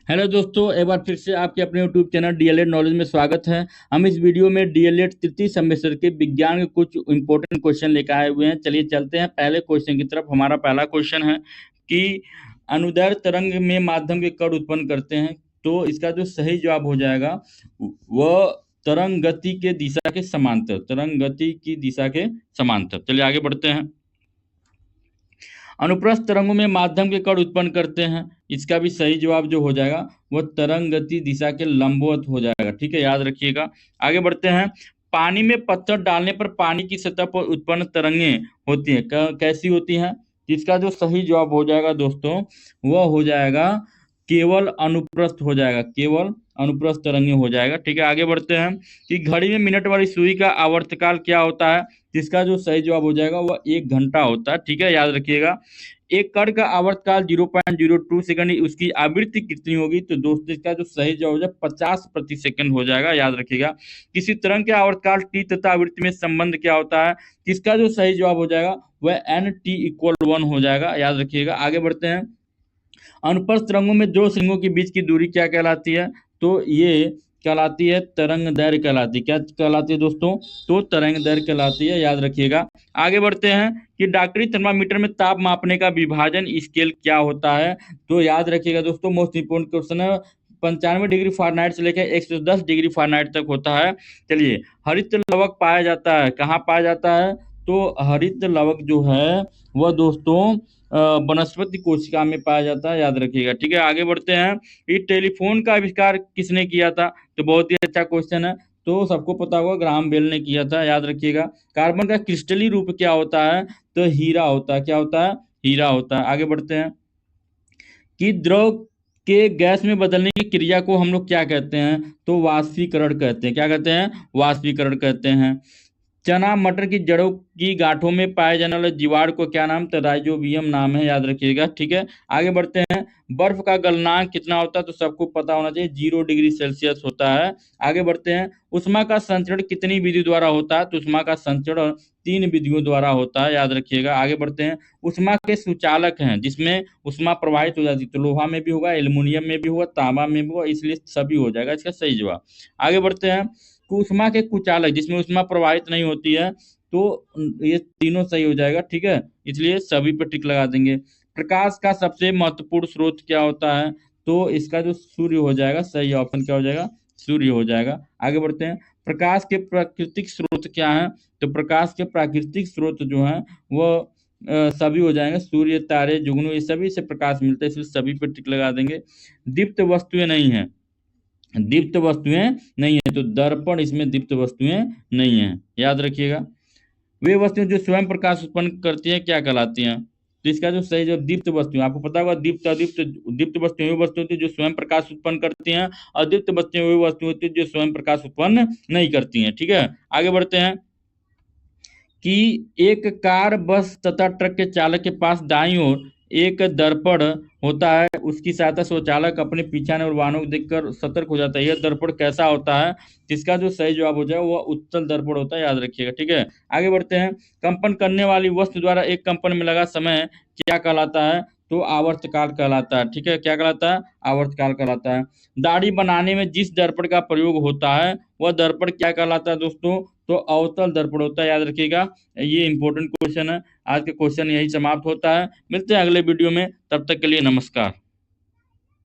Hello दोस्तों, एक बार फिर से आपके अपने यूट्यूब चैनल डीएलएड नॉलेज में स्वागत है। हम इस वीडियो में डीएलएड तृतीय सेमेस्टर के विज्ञान के कुछ इंपॉर्टेंट क्वेश्चन लेकर आए हुए हैं। चलिए चलते हैं पहले क्वेश्चन की तरफ। हमारा पहला क्वेश्चन है कि अनुदैर्ध्य तरंग में माध्यम के कण उत्पन्न करते हैं। तो इसका जो सही जवाब हो जाएगा वह तरंग गति के दिशा के समांतर, तरंग गति की दिशा के समांतर। चलिए आगे बढ़ते हैं। अनुप्रस्थ तरंगों में माध्यम के कण उत्पन्न करते हैं। इसका भी सही जवाब जो हो जाएगा वह तरंग गति दिशा के लंबवत हो जाएगा। ठीक है, याद रखिएगा। आगे बढ़ते हैं। पानी में पत्थर डालने पर पानी की सतह पर उत्पन्न तरंगें होती हैं, कैसी होती हैं? इसका जो सही जवाब हो जाएगा दोस्तों वह हो जाएगा केवल अनुप्रस्थ हो जाएगा, केवल अनुप्रस्थ तरंगें हो जाएगा। ठीक है, आगे बढ़ते हैं कि घड़ी में मिनट वाली सुई का आवर्तकाल क्या होता है? जिसका जो सही जवाब हो जाएगा वह 1 घंटा होता है। ठीक है, याद रखिएगा। एक कण का आवर्तकाल 0.02 सेकंड, उसकी आवृत्ति कितनी होगी? तो दोस्तों इसका जो सही जवाब हो जाएगा 50 प्रति सेकंड हो जाएगा। याद रखिएगा। किसी तरंग के आवर्तकाल टी तथा आवृत्ति में संबंध क्या होता है? इसका जो सही जवाब हो जाएगा वह n=1 हो जाएगा। याद रखिएगा। आगे बढ़ते हैं। अनुप्रस्थ तरंगों में दो सिंगों के बीच की दूरी क्या कहलाती है? तो ये कहलाती है तरंग दैर्घ्य कहलाती है। क्या कहलाती है दोस्तों? तो तरंग दैर्घ्य कहलाती है। याद रखिएगा। आगे बढ़ते हैं कि डॉक्टरी थर्मामीटर में ताप मापने का विभाजन स्केल क्या होता है? तो याद रखिएगा दोस्तों, मोस्ट इंपोर्टेंट क्वेश्चन है। 95 डिग्री फ़ारेनहाइट से लेकर 110 डिग्री फ़ारेनहाइट तक होता है। चलिए, हरित लवक पाया जाता है, कहाँ पाया जाता है? तो हरित लवक जो है वह दोस्तों वनस्पति कोशिका में पाया जाता है। याद रखिएगा। ठीक है, आगे बढ़ते हैं। ये टेलीफोन का आविष्कार किसने किया था? तो बहुत ही अच्छा क्वेश्चन है। तो सबको पता होगा ग्राहम बेल ने किया था। याद रखिएगा। कार्बन का क्रिस्टलीय रूप क्या होता है? तो हीरा होता है। क्या होता है? हीरा होता है। आगे बढ़ते हैं कि द्रव के गैस में बदलने की क्रिया को हम लोग क्या कहते हैं? तो वाष्पीकरण कहते हैं। क्या कहते हैं? वाष्पीकरण कहते हैं। चना मटर की जड़ों की गांठों में पाए जाने वाले जीवाणु को क्या नाम? तो राइजोबियम नाम है। याद रखिएगा। ठीक है, आगे बढ़ते हैं। बर्फ का गलनांक कितना होता है? तो सबको पता होना चाहिए, 0 डिग्री सेल्सियस होता है। आगे बढ़ते हैं। उष्मा का संचरण कितनी विधि द्वारा होता है? तो उष्मा का संचरण 3 विधियों द्वारा होता है। याद रखिएगा। आगे बढ़ते हैं। उष्मा के सुचालक हैं जिसमें उष्मा प्रवाहित हो जाती है, तो लोहा में भी होगा, एल्युमिनियम में भी होगा, तांबा में भी होगा, इसलिए सभी हो जाएगा इसका सही जवाब। आगे बढ़ते हैं। उष्मा के कुचालक जिसमें उष्मा प्रवाहित नहीं होती है, तो ये तीनों सही हो जाएगा। ठीक है, इसलिए सभी पर टिक लगा देंगे। प्रकाश का सबसे महत्वपूर्ण स्रोत क्या होता है? तो इसका जो सूर्य हो जाएगा, सही ऑप्शन क्या हो जाएगा? सूर्य हो जाएगा। आगे बढ़ते हैं। प्रकाश के प्राकृतिक स्रोत क्या है? तो प्रकाश के प्राकृतिक स्रोत जो है वह सभी हो जाएंगे, सूर्य, तारे, जुगनू, ये सभी से प्रकाश मिलता है, इसलिए सभी पर टिक लगा देंगे। दीप्त वस्तुएं नहीं है, दीप्त वस्तुएं नहीं है, तो दर्पण इसमें दीप्त वस्तुएं नहीं है। याद रखिएगा। वे वस्तुएं जो स्वयं प्रकाश उत्पन्न करती हैं क्या कहलाती हैं? तो इसका जो सही जो दीप्त वस्तुएं, आपको पता होगा दीप्त अदीप्त। दीप्त वस्तुएं वे वस्तु होती है जो स्वयं प्रकाश उत्पन्न करती हैं, अदीप्त वस्तुएं वे वस्तु होती है जो स्वयं प्रकाश उत्पन्न नहीं करती हैं। ठीक है, आगे बढ़ते हैं कि एक कार, बस तथा ट्रक के चालक के पास दाईं ओर एक दर्पण होता है। उसकी सहायता से वो चालक अपने पीछे आने वाले वाहनों को देखकर सतर्क हो जाता है। यह दर्पण कैसा होता है? जिसका जो सही जवाब हो जाए वह उत्तल दर्पण होता है। याद रखिएगा। ठीक है, आगे बढ़ते हैं। कंपन करने वाली वस्तु द्वारा एक कंपन में लगा समय क्या कहलाता है? तो आवर्तकाल कहलाता है। ठीक है, क्या कहलाता है? आवर्तकाल कहलाता है। दाढ़ी बनाने में जिस दर्पण का प्रयोग होता है वह दर्पण क्या कहलाता है दोस्तों? तो अवतल दर्पण होता है। याद रखिएगा। ये इंपॉर्टेंट क्वेश्चन है। आज का क्वेश्चन यही समाप्त होता है। मिलते हैं अगले वीडियो में, तब तक के लिए नमस्कार।